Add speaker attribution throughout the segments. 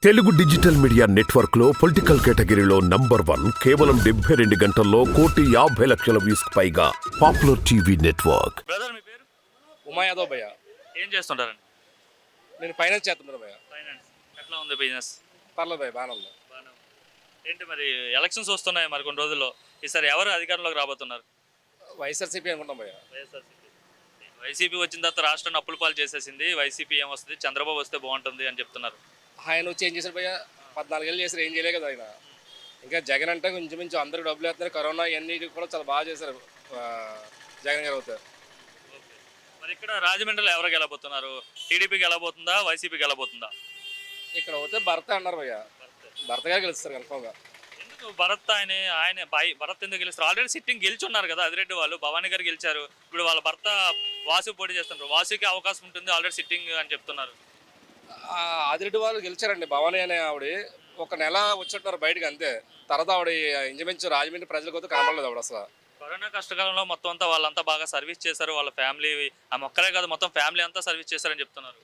Speaker 1: Telugu digital media network లో political కేటగిరీలో number 1 కేవలం 72 గంటల్లో 1,50,00,000 వ్యూస్ పైగా పాపులర్ టీవీ నెట్వర్క్.
Speaker 2: బ్రదర్ మీ పేరు?
Speaker 3: ఉమా యాదవ్ భయ్య.
Speaker 2: ఏం చేస్తుంటారండి?
Speaker 3: నేను ఫైనాన్స్ చేస్తున్నాను భయ్య.
Speaker 2: ఫైనాన్స్. ఎట్లా ఉంది బిజినెస్?
Speaker 3: పర్లేదు భయ్య, బాగానే ఉంది.
Speaker 2: బాగానే ఉంది. ఏంటి మరి ఎలక్షన్స్ వస్తున్నాయి మరి కొన్ని రోజుల్లో. ఈసారి ఎవరు అధికారంలోకి రాబోతున్నారు?
Speaker 3: వైఎస్ఆర్సీపీ అనుకుంటాం భయ్య.
Speaker 2: వైసీపీ వచ్చిన తర్వాత రాష్ట్రాన్ని అప్పుల పాలు చేసేసింది. వైసీపీ ఏమొస్తుంది, చంద్రబాబు వస్తే బాగుంటుంది అని చెప్తున్నారు.
Speaker 3: ఆయన వచ్చి ఏం చేశారు భయ్య? 14 ఏళ్ళు చేశారు, ఏం చేయలే కదా ఆయన. ఇంకా జగన్ అంటే కొంచెం అందరికి డబ్బులు వేస్తున్నారు. కరోనా ఇవన్నీ కూడా చాలా బాగా చేశారు జగన్ గారు అవుతారు.
Speaker 2: మరి ఇక్కడ రాజమండ్రిలో ఎవరు గెలబోతున్నారు? TDP గెలబోతుందా, YCP గెలబోతుందా?
Speaker 3: ఇక్కడ అవుతే భర్త అన్నారు భయ్య. భర్త గారు గెలుస్తారు కన్ఫామ్గా.
Speaker 2: ఎందుకు భరత్ ఆయన భరత్ ఎందుకు గెలుస్తారు? ఆల్రెడీ సిట్టింగ్ గెలుచున్నారు కదా అదిరెడ్డి వాళ్ళు. భవానీ గారు గెలిచారు. ఇప్పుడు వాళ్ళ భర్త వాసు పోటీ చేస్తున్నారు. వాసుకి అవకాశం ఉంటుంది ఆల్రెడీ సిట్టింగ్ అని చెప్తున్నారు.
Speaker 3: ఆదిరెడ్డి వాళ్ళు గెలిచారండి. భవానీ అనే ఆవిడ ఒక నెల వచ్చినట్టున్నారు బయటకు, అంతే. తర్వాత ఆవిడ ఇంచుమించు రాజమండ్రి ప్రజలకు అయితే కనబడలేదు ఆవిడ అసలు.
Speaker 2: కరోనా కష్టకాలంలో మొత్తం అంతా వాళ్ళంతా బాగా సర్వీస్ చేశారు. వాళ్ళ ఫ్యామిలీ, ఆ మొక్కలే కాదు మొత్తం ఫ్యామిలీ అంతా సర్వీస్ చేశారని చెప్తున్నారు.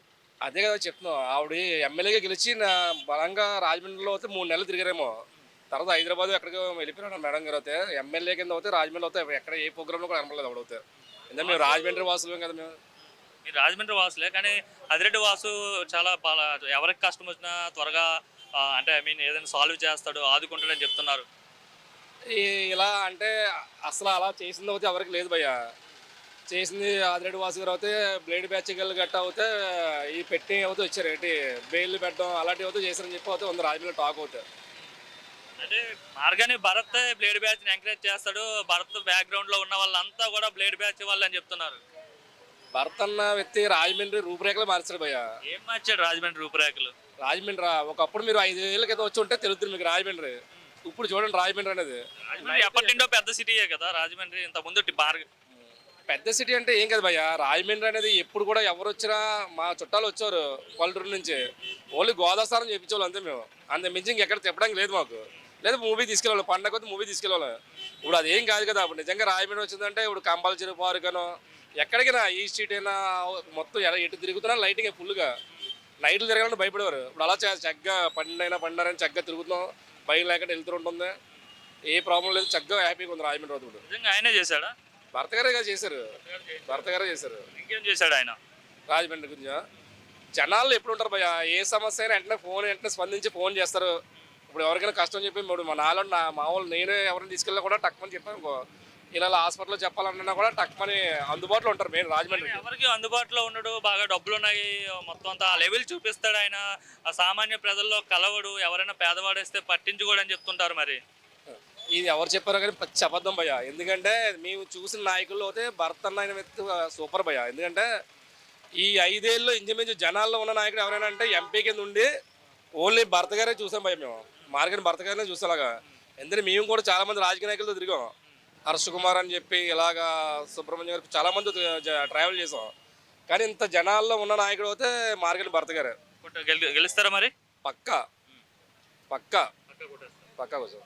Speaker 3: అదే కదా చెప్తున్నాం. ఆవిడ ఎమ్మెల్యేగా గెలిచి బలంగా రాజమండ్రిలో అయితే 3 నెలలు తిరిగారేమో. తర్వాత హైదరాబాద్ ఎక్కడికి వెళ్ళిపోయినాడు మేడం గారు. అయితే ఎమ్మెల్యే కింద అవుతే రాజమండ్రి అవుతాయి. ఎక్కడ ఏ ప్రోగ్రాంలో కూడా కనపడలేదు ఆవిడ అవుతాయి. ఎందుకంటే మేము రాజమండ్రి వాసులేం కదా మేము.
Speaker 2: మీరు రాజమండ్రి వాసులే, కానీ అదిరెడ్డి వాసు చాలా ఎవరికి కష్టం వచ్చినా త్వరగా అంటే ఐ మీన్ ఏదైనా సాల్వ్ చేస్తాడు, ఆదుకుంటాడని చెప్తున్నారు.
Speaker 3: ఇలా అంటే అసలు అలా చేసింది అవుతే ఎవరికి లేదు భయ్య. చేసింది ఆదిరెడ్డి వాసు గారు అయితే బ్లేడ్ బ్యాచ్లు గట్ట అవుతే ఈ పెట్టి అవుతే వచ్చారు, ఏంటి బెయిల్ పెట్టడం అలాంటివి అవుతే చేశారని చెప్పి అవుతే ఉంది రాజమండ్రి టాక్ అవుతాయి.
Speaker 2: అంటే మార్గాని భరత్ బ్లేడ్ బ్యాచ్ని ఎంకరేజ్ చేస్తాడు. భరత్ బ్యాక్గ్రౌండ్లో ఉన్న వాళ్ళంతా కూడా బ్లేడ్ బ్యాచ్ వాళ్ళు అని చెప్తున్నారు.
Speaker 3: భరత్ అన్న వ్యక్తి రాజమండ్రి రూపురేఖలు మార్చాడు భయ్య.
Speaker 2: ఏం మార్చాడు రాజమండ్రి రూపురేఖలు?
Speaker 3: రాజమండ్రి ఒకప్పుడు మీరు 5 ఏళ్ళ క్రితం వచ్చి ఉంటే తెలుస్తుంది మీకు రాజమండ్రి. ఇప్పుడు చూడండి రాజమండ్రి అనేది.
Speaker 2: ఎప్పటి నుండో పెద్ద సిటీయే కదా రాజమండ్రి. ఇంత ముందు
Speaker 3: పెద్ద సిటీ అంటే ఏం కదా భయ్య. రాజమండ్రి అనేది ఎప్పుడు కూడా ఎవరు వచ్చినా మా చుట్టాలు వచ్చారు పల్లెటూరు నుంచి. ఓన్లీ గోదావరి చేయించేవాళ్ళు అంతే మేము. అంత మించి ఇంకెక్కడ చెప్పడానికి లేదు మాకు. లేదా మూవీ తీసుకెళ్ళాలి, పండగ కొద్ది మూవీ తీసుకెళ్ళాలి. ఇప్పుడు అదేం కాదు కదా. అప్పుడు నిజంగా రాజమండ్రి వచ్చిందంటే ఇప్పుడు కంపల్సరీ పార్క్ అనో ఎక్కడికైనా ఈ స్ట్రీట్ అయినా మొత్తం ఎటు తిరుగుతున్నా లైటింగ్ ఫుల్గా. నైట్లు తిరగాలని భయపడేవారు. ఇప్పుడు అలా చక్కగా పండారని చక్కగా తిరుగుతున్నాం. భయం లేకుండా వెళ్తూ ఉంటుంది. ఏ ప్రాబ్లం లేదు, చక్కగా హ్యాపీగా ఉంది రాజమండ్రి రోజు.
Speaker 2: నిజంగా ఆయనే చేశాడా?
Speaker 3: భర్త గారే చేశారు. భర్త గారే చేశారు.
Speaker 2: ఇంకేం చేశాడు ఆయన
Speaker 3: రాజమండ్రి గురించి? జనాలు ఎప్పుడు ఉంటారు భయ్య, ఏ సమస్య అయినా వెంటనే స్పందించి ఫోన్ చేస్తారు. ఇప్పుడు ఎవరికైనా కష్టం చెప్పి ఇప్పుడు మా మామూలు నేనే ఎవరైనా తీసుకెళ్ళినా కూడా టక్మని చెప్పాను అనుకో, ఇలా హాస్పిటల్లో చెప్పాలన్నా కూడా టక్మని అందుబాటులో ఉంటారు. మెయిన్ రాజమండ్రి
Speaker 2: ఎవరికి అందుబాటులో ఉండడు. బాగా డబ్బులు ఉన్నాయి, మొత్తం అంతా ఆ లెవెల్ చూపిస్తాడు ఆయన. ఆ సామాన్య ప్రజల్లో కలవడు. ఎవరైనా పేదవాడేస్తే పట్టించుకోడు అని చెప్తుంటారు. మరి
Speaker 3: ఇది ఎవరు చెప్పారో కానీ పచ్చి అబద్ధం భయ్య. ఎందుకంటే మేము చూసిన నాయకుల్లో అయితే భరత్ అన్న ఆయన వ్యక్తి సూపర్ భయ్య. ఎందుకంటే ఈ 5 ఏళ్ళలో ఇంచుమించు జనాల్లో ఉన్న నాయకుడు ఎవరైనా అంటే ఎంపీ కింద ఉండి ఓన్లీ భరత్ గారే చూసాం భయ్య. మేము మార్గని భరత్ గారినే చూసేలాగా. ఎందుకంటే మేము కూడా చాలామంది రాజకీయ నాయకులతో తిరిగాం. హర్ష కుమార్ అని చెప్పి ఇలాగా సుబ్రహ్మణ్యం గారు చాలామంది ట్రావెల్ చేసాం. కానీ ఇంత జనాల్లో ఉన్న నాయకుడు అయితే మార్గని భరత్ గారే.
Speaker 2: గెలుస్తారా మరి?
Speaker 3: పక్కా పక్కా పక్కా కోసం.